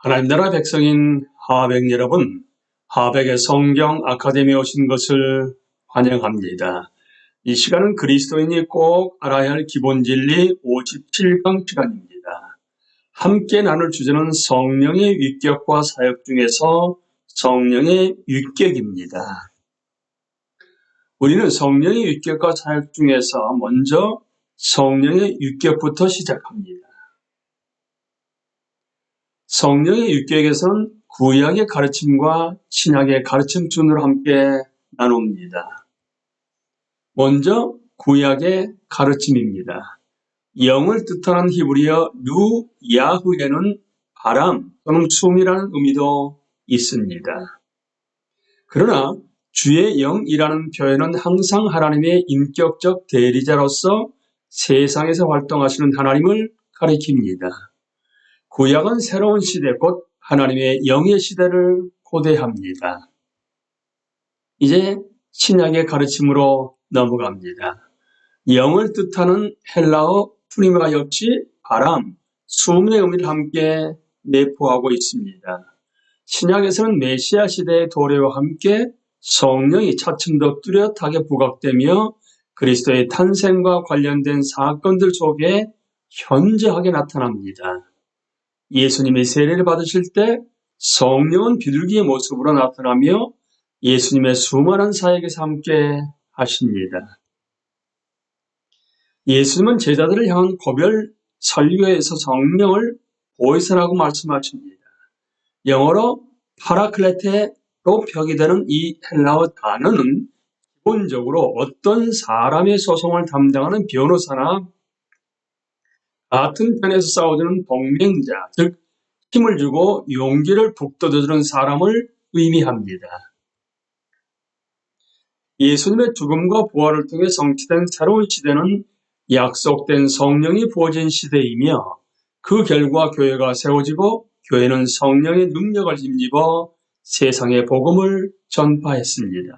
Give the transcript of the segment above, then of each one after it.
하나님 나라 백성인 하백 여러분, 하백의 성경 아카데미에 오신 것을 환영합니다. 이 시간은 그리스도인이 꼭 알아야 할 기본 진리 57강 시간입니다. 함께 나눌 주제는 성령의 위격과 사역 중에서 성령의 위격입니다. 우리는 성령의 위격과 사역 중에서 먼저 성령의 위격부터 시작합니다. 성령의 위격에서는 구약의 가르침과 신약의 가르침 순으로 함께 나눕니다. 먼저 구약의 가르침입니다. 영을 뜻하는 히브리어 루 야흐에는 바람 또는 숨이라는 의미도 있습니다. 그러나 주의 영이라는 표현은 항상 하나님의 인격적 대리자로서 세상에서 활동하시는 하나님을 가리킵니다. 구약은 새로운 시대, 곧 하나님의 영의 시대를 고대합니다. 이제 신약의 가르침으로 넘어갑니다. 영을 뜻하는 헬라어 푸니마 역시 바람, 숨의 의미를 함께 내포하고 있습니다. 신약에서는 메시아 시대의 도래와 함께 성령이 차츰 더 뚜렷하게 부각되며 그리스도의 탄생과 관련된 사건들 속에 현저하게 나타납니다. 예수님이 세례를 받으실 때 성령은 비둘기의 모습으로 나타나며 예수님의 수많은 사역에서 함께 하십니다. 예수님은 제자들을 향한 고별 설교에서 성령을 보이스라고 말씀하십니다. 영어로 파라클레테로 표기되는 이 헬라어 단어는 기본적으로 어떤 사람의 소송을 담당하는 변호사나 같은 편에서 싸워주는 동맹자, 즉 힘을 주고 용기를 북돋아주는 사람을 의미합니다. 예수님의 죽음과 부활을 통해 성취된 새로운 시대는 약속된 성령이 부어진 시대이며 그 결과 교회가 세워지고 교회는 성령의 능력을 힘입어 세상에 복음을 전파했습니다.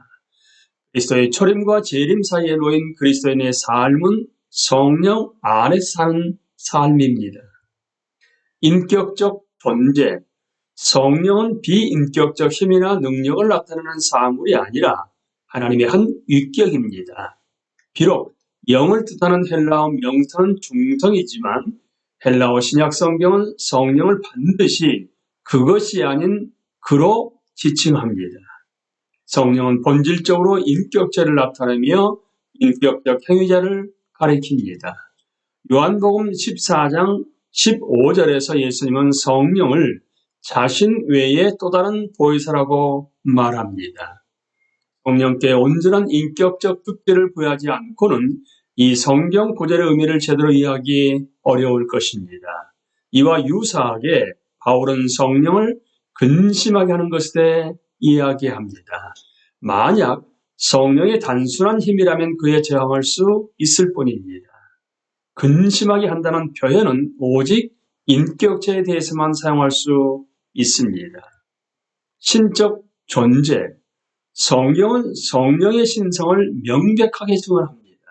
그리스도의 초림과 재림 사이에 놓인 그리스도인의 삶은 성령 안에서 사는 삶입니다. 인격적 존재, 성령은 비인격적 힘이나 능력을 나타내는 사물이 아니라 하나님의 한 위격입니다. 비록 영을 뜻하는 헬라어 명사는 중성이지만 헬라어 신약 성경은 성령을 반드시 그것이 아닌 그로 지칭합니다. 성령은 본질적으로 인격체를 나타내며 인격적 행위자를 가리킵니다. 요한복음 14장 15절에서 예수님은 성령을 자신 외에 또 다른 보혜사라고 말합니다. 성령께 온전한 인격적 특질을 부여하지 않고는 이 성경 구절의 의미를 제대로 이해하기 어려울 것입니다. 이와 유사하게 바울은 성령을 근심하게 하는 것에 대해 이야기합니다. 만약 성령의 단순한 힘이라면 그에 저항할 수 있을 뿐입니다. 근심하게 한다는 표현은 오직 인격체에 대해서만 사용할 수 있습니다. 신적 존재, 성경은 성령의 신성을 명백하게 증언합니다.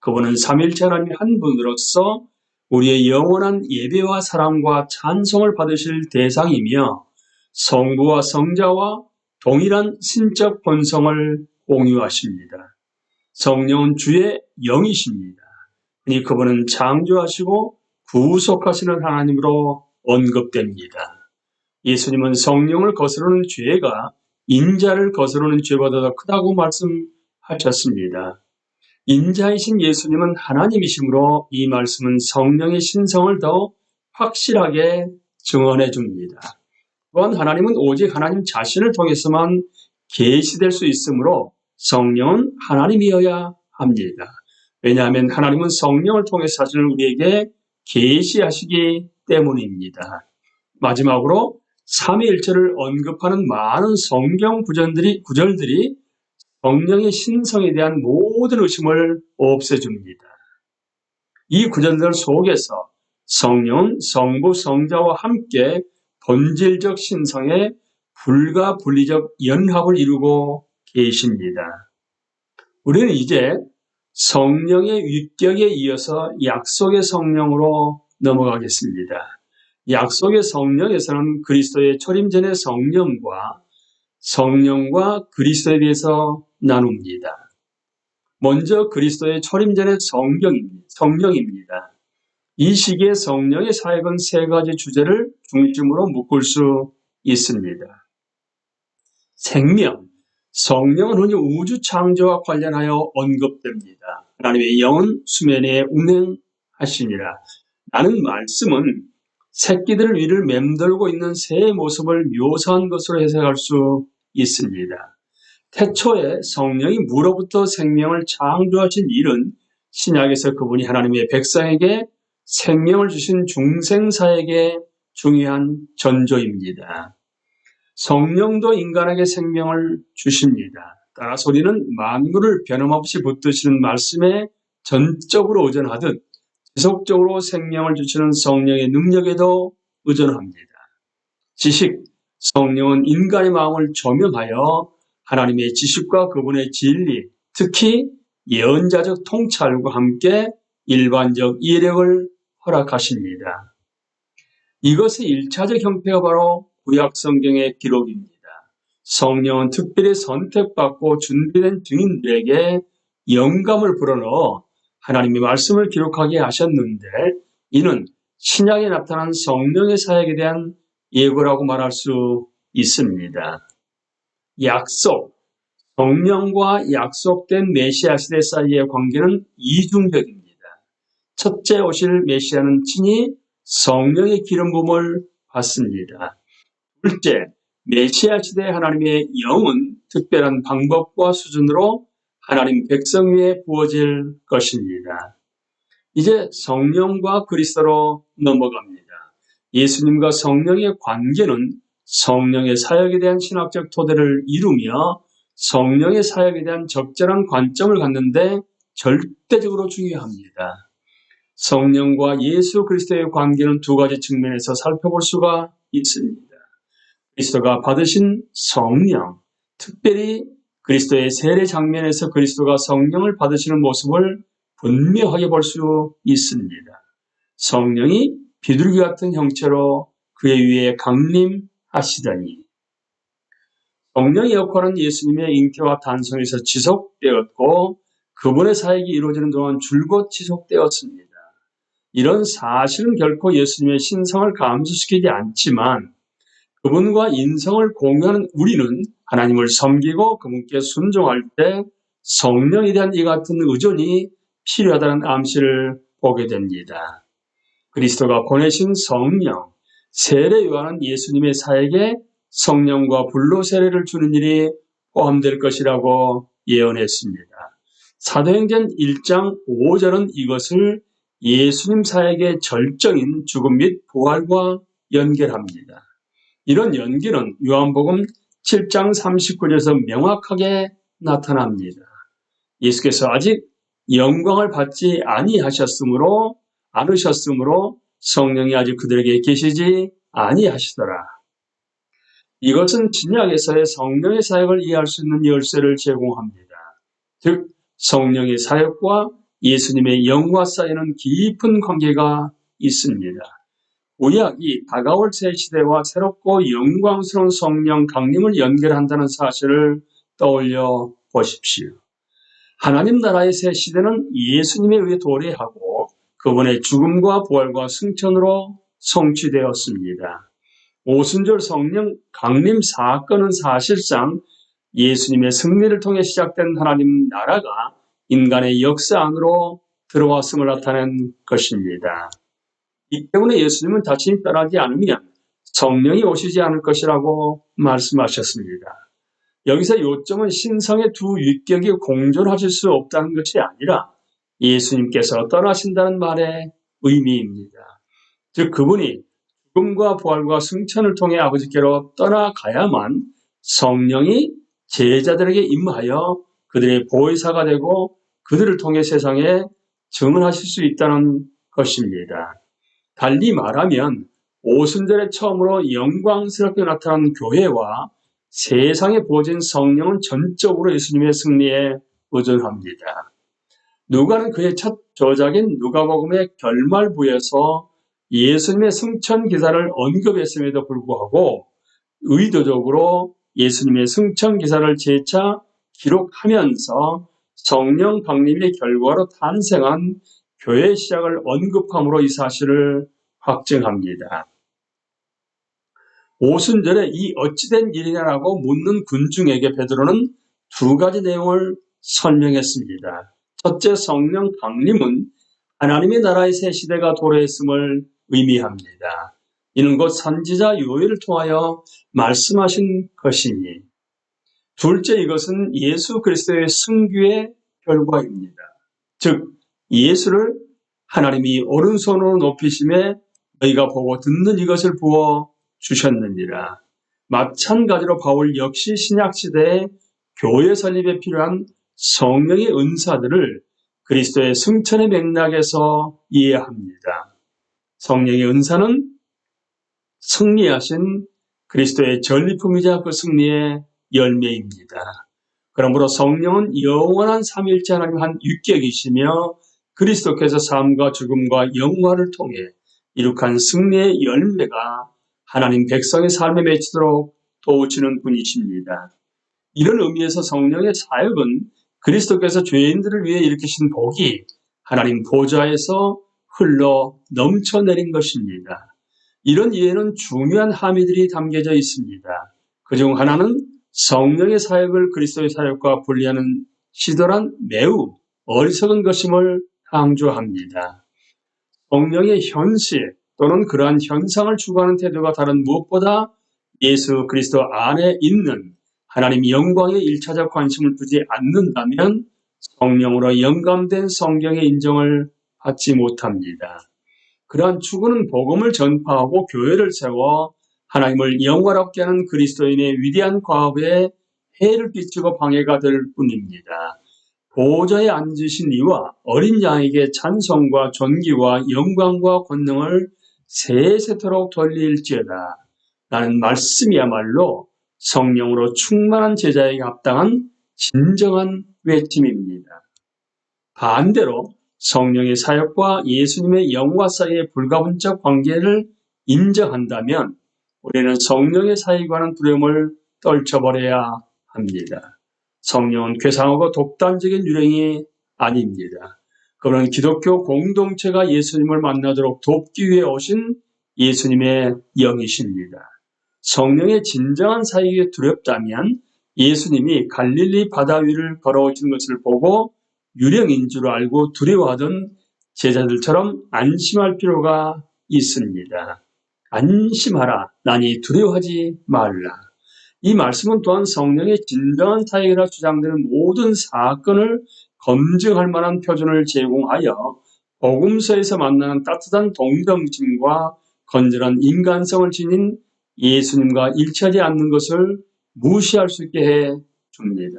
그분은 삼일체 하나님의 한 분으로서 우리의 영원한 예배와 사랑과 찬송을 받으실 대상이며 성부와 성자와 동일한 신적 본성을 공유하십니다. 성령은 주의 영이십니다. 그분은 창조하시고 구속하시는 하나님으로 언급됩니다. 예수님은 성령을 거스르는 죄가 인자를 거스르는 죄보다 더 크다고 말씀하셨습니다. 인자이신 예수님은 하나님이시므로 이 말씀은 성령의 신성을 더 확실하게 증언해 줍니다. 또한 하나님은 오직 하나님 자신을 통해서만 계시될 수 있으므로 성령은 하나님이어야 합니다. 왜냐하면 하나님은 성령을 통해 사실을 우리에게 계시하시기 때문입니다. 마지막으로 삼위일체를 언급하는 많은 성경 구절들이 성령의 신성에 대한 모든 의심을 없애줍니다. 이 구절들 속에서 성령은 성부, 성자와 함께 본질적 신성의 불가분리적 연합을 이루고 계십니다. 우리는 이제 성령의 위격에 이어서 약속의 성령으로 넘어가겠습니다. 약속의 성령에서는 그리스도의 초림 전의 성령과 그리스도에 대해서 나눕니다. 먼저 그리스도의 초림 전의 성령입니다. 이 시기에 성령의 사역은 세 가지 주제를 중심으로 묶을 수 있습니다. 생명, 성령은 흔히 우주 창조와 관련하여 언급됩니다. 하나님의 영은 수면에 운행하시니라. 라는 말씀은 새끼들 위를 맴돌고 있는 새의 모습을 묘사한 것으로 해석할 수 있습니다. 태초에 성령이 무로부터 생명을 창조하신 일은 신약에서 그분이 하나님의 백성에게 생명을 주신 중생사에게 중요한 전조입니다. 성령도 인간에게 생명을 주십니다. 따라서 우리는 만물을 변함없이 붙드시는 말씀에 전적으로 의존하듯 지속적으로 생명을 주시는 성령의 능력에도 의존합니다. 지식, 성령은 인간의 마음을 조명하여 하나님의 지식과 그분의 진리, 특히 예언자적 통찰과 함께 일반적 이해력을 허락하십니다. 이것의 1차적 형태가 바로 구약 성경의 기록입니다. 성령은 특별히 선택받고 준비된 증인들에게 영감을 불어넣어 하나님의 말씀을 기록하게 하셨는데, 이는 신약에 나타난 성령의 사역에 대한 예고라고 말할 수 있습니다. 약속, 성령과 약속된 메시아 시대 사이의 관계는 이중적입니다. 첫째 오실 메시아는 친히 성령의 기름 부음을 받습니다. 둘째, 메시아 시대 하나님의 영은 특별한 방법과 수준으로 하나님 백성 위에 부어질 것입니다. 이제 성령과 그리스도로 넘어갑니다. 예수님과 성령의 관계는 성령의 사역에 대한 신학적 토대를 이루며 성령의 사역에 대한 적절한 관점을 갖는데 절대적으로 중요합니다. 성령과 예수 그리스도의 관계는 두 가지 측면에서 살펴볼 수가 있습니다. 그리스도가 받으신 성령, 특별히 그리스도의 세례 장면에서 그리스도가 성령을 받으시는 모습을 분명하게 볼 수 있습니다. 성령이 비둘기 같은 형체로 그의 위에 강림하시더니, 성령의 역할은 예수님의 잉태와 탄생에서 지속되었고 그분의 사역이 이루어지는 동안 줄곧 지속되었습니다. 이런 사실은 결코 예수님의 신성을 감소시키지 않지만 그분과 인성을 공유하는 우리는 하나님을 섬기고 그분께 순종할 때 성령에 대한 이 같은 의존이 필요하다는 암시를 보게 됩니다. 그리스도가 보내신 성령, 세례 요한은 예수님의 사역에 성령과 불로 세례를 주는 일이 포함될 것이라고 예언했습니다. 사도행전 1장 5절은 이것을 예수님 사역의 절정인 죽음 및 부활과 연결합니다. 이런 연결은 요한복음 7장 39절에서 명확하게 나타납니다. 예수께서 아직 영광을 받지 않으셨으므로 성령이 아직 그들에게 계시지 아니하시더라. 이것은 신약에서의 성령의 사역을 이해할 수 있는 열쇠를 제공합니다. 즉 성령의 사역과 예수님의 영과 사이에는 깊은 관계가 있습니다. 구약이 다가올 새 시대와 새롭고 영광스러운 성령 강림을 연결한다는 사실을 떠올려 보십시오. 하나님 나라의 새 시대는 예수님에 의해 도래하고 그분의 죽음과 부활과 승천으로 성취되었습니다. 오순절 성령 강림 사건은 사실상 예수님의 승리를 통해 시작된 하나님 나라가 인간의 역사 안으로 들어왔음을 나타낸 것입니다. 이 때문에 예수님은 자신이 떠나지 않으면 성령이 오시지 않을 것이라고 말씀하셨습니다. 여기서 요점은 신성의 두 위격이 공존하실 수 없다는 것이 아니라 예수님께서 떠나신다는 말의 의미입니다. 즉 그분이 죽음과 부활과 승천을 통해 아버지께로 떠나가야만 성령이 제자들에게 임하여 그들의 보혜사가 되고 그들을 통해 세상에 증언하실 수 있다는 것입니다. 달리 말하면 오순절에 처음으로 영광스럽게 나타난 교회와 세상에 부어진 성령은 전적으로 예수님의 승리에 의존합니다. 누가는 그의 첫 저작인 누가복음의 결말부에서 예수님의 승천 기사를 언급했음에도 불구하고 의도적으로 예수님의 승천 기사를 재차 기록하면서 성령 강림의 결과로 탄생한 교회 시작을 언급함으로 이 사실을 확증합니다. 오순절에 이 어찌된 일이냐라고 묻는 군중에게 베드로는 두 가지 내용을 설명했습니다. 첫째, 성령 강림은 하나님의 나라의 새 시대가 도래했음을 의미합니다. 이는 곧 선지자 요엘을 통하여 말씀하신 것이니, 둘째, 이것은 예수 그리스도의 승귀의 결과입니다. 즉, 예수를 하나님이 오른손으로 높이심에 너희가 보고 듣는 이것을 부어 주셨느니라. 마찬가지로 바울 역시 신약시대의 교회 설립에 필요한 성령의 은사들을 그리스도의 승천의 맥락에서 이해합니다. 성령의 은사는 승리하신 그리스도의 전리품이자 그 승리의 열매입니다. 그러므로 성령은 영원한 삼위일체 하나님 한 유격이시며 그리스도께서 삶과 죽음과 영화를 통해 이룩한 승리의 열매가 하나님 백성의 삶에 맺히도록 도우시는 분이십니다. 이런 의미에서 성령의 사역은 그리스도께서 죄인들을 위해 일으키신 복이 하나님 보좌에서 흘러 넘쳐내린 것입니다. 이런 이해는 중요한 함의들이 담겨져 있습니다. 그중 하나는 성령의 사역을 그리스도의 사역과 분리하는 시도란 매우 어리석은 것임을 강조합니다. 성령의 현실 또는 그러한 현상을 추구하는 태도가 다른 무엇보다 예수 그리스도 안에 있는 하나님 영광의 일차적 관심을 두지 않는다면 성령으로 영감된 성경의 인정을 받지 못합니다. 그러한 추구는 복음을 전파하고 교회를 세워 하나님을 영화롭게 하는 그리스도인의 위대한 과업에 해를 끼치고 방해가 될 뿐입니다. 보좌에 앉으신 이와 어린 양에게 찬송과 존귀와 영광과 권능을 세세토록 돌릴지어다. 라는 말씀이야말로 성령으로 충만한 제자에게 합당한 진정한 외침입니다. 반대로 성령의 사역과 예수님의 영화 사이의 불가분적 관계를 인정한다면 우리는 성령의 사역에 관한 두려움을 떨쳐버려야 합니다. 성령은 괴상하고 독단적인 유령이 아닙니다. 그는 기독교 공동체가 예수님을 만나도록 돕기 위해 오신 예수님의 영이십니다. 성령의 진정한 사역이 두렵다면 예수님이 갈릴리 바다 위를 걸어오신 것을 보고 유령인 줄 알고 두려워하던 제자들처럼 안심할 필요가 있습니다. 안심하라, 나니 두려워하지 말라. 이 말씀은 또한 성령의 진정한 사역이라 주장되는 모든 사건을 검증할 만한 표준을 제공하여 복음서에서 만나는 따뜻한 동정심과 건전한 인간성을 지닌 예수님과 일치하지 않는 것을 무시할 수 있게 해 줍니다.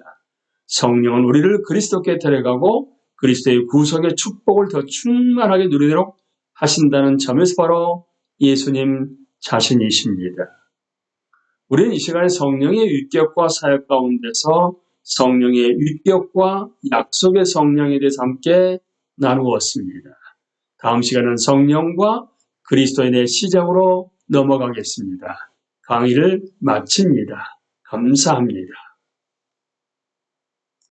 성령은 우리를 그리스도께 데려가고 그리스도의 구속의 축복을 더 충만하게 누리도록 하신다는 점에서 바로 예수님 자신이십니다. 우리는 이 시간에 성령의 위격과 사역 가운데서 성령의 위격과 약속의 성령에 대해서 함께 나누었습니다. 다음 시간은 성령과 그리스도에 대해 시작으로 넘어가겠습니다. 강의를 마칩니다. 감사합니다.